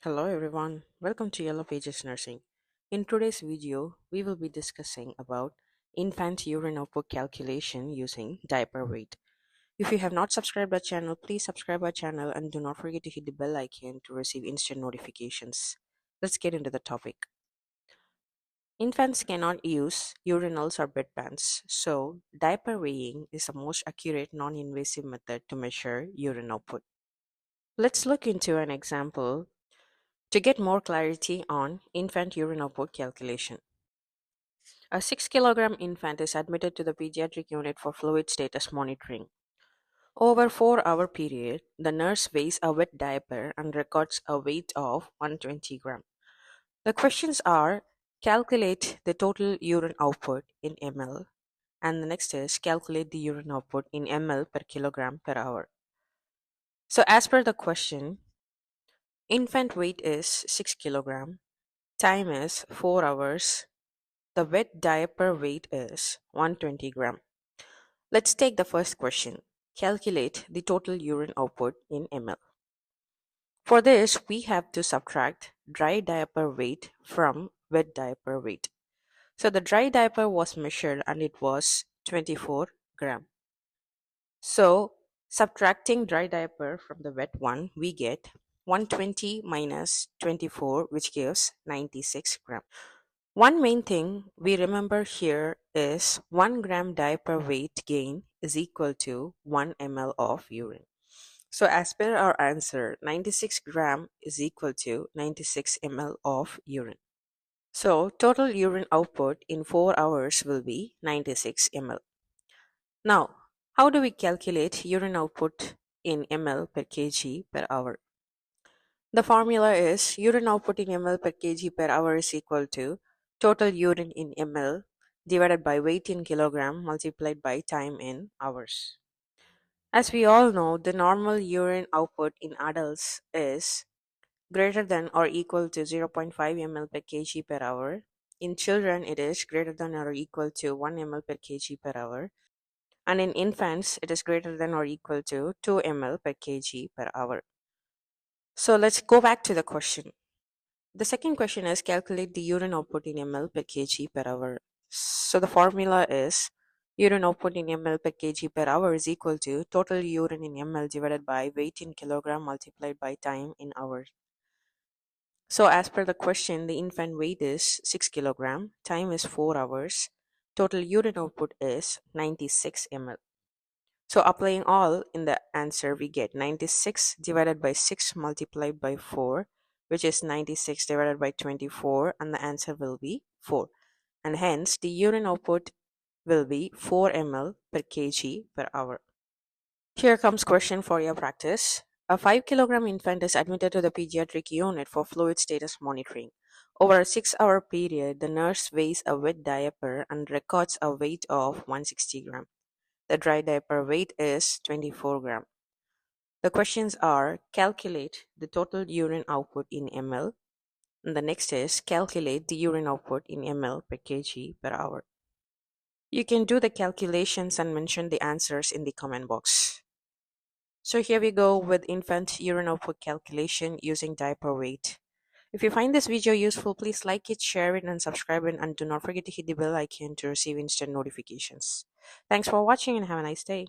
Hello everyone, welcome to Yellow Pages Nursing. In today's video, we will be discussing about infant urine output calculation using diaper weight. If you have not subscribed our channel, please subscribe our channel and do not forget to hit the bell icon to receive instant notifications. Let's get into the topic. Infants cannot use urinals or bedpans, so diaper weighing is the most accurate non-invasive method to measure urine output. Let's look into an example to get more clarity on infant urine output calculation. A 6 kilogram infant is admitted to the pediatric unit for fluid status monitoring. Over 4-hour period, the nurse weighs a wet diaper and records a weight of 120 gram. The questions are calculate the total urine output in ml, and the next is calculate the urine output in ml per kilogram per hour. So as per the question, infant weight is 6 kilogram, time is 4 hours. The wet diaper weight is 120 gram. Let's take the first question. Calculate the total urine output in ml. For this, we have to subtract dry diaper weight from wet diaper weight. So the dry diaper was measured and it was 24 gram. So subtracting dry diaper from the wet one, we get 120 minus 24, which gives 96 gram. One main thing we remember here is 1 gram diaper weight gain is equal to 1 ml of urine. So as per our answer, 96 gram is equal to 96 ml of urine. So total urine output in 4 hours will be 96 ml. Now, how do we calculate urine output in ml per kg per hour? The formula is urine output in ml per kg per hour is equal to total urine in ml divided by weight in kilogram multiplied by time in hours. As we all know, the normal urine output in adults is greater than or equal to 0.5 ml per kg per hour. In children, it is greater than or equal to 1 ml per kg per hour. And in infants, it is greater than or equal to 2 ml per kg per hour. So let's go back to the question. The second question is calculate the urine output in ml per kg per hour. So the formula is urine output in ml per kg per hour is equal to total urine in ml divided by weight in kilogram multiplied by time in hours. So as per the question, the infant weight is 6 kilogram, time is 4 hours, total urine output is 96 ml. So applying all in the answer, we get 96 divided by 6 multiplied by 4, which is 96 divided by 24, and the answer will be 4. And hence, the urine output will be 4 ml per kg per hour. Here comes question for your practice. A 5 kilogram infant is admitted to the pediatric unit for fluid status monitoring. Over a 6-hour period, the nurse weighs a wet diaper and records a weight of 160 gram. The dry diaper weight is 24 gram. The questions are calculate the total urine output in ml, and the next is calculate the urine output in ml per kg per hour. You can do the calculations and mention the answers in the comment box. So here we go with infant urine output calculation using diaper weight. If you find this video useful, please like it, share it, and subscribe it, and do not forget to hit the bell icon to receive instant notifications. Thanks for watching and have a nice day.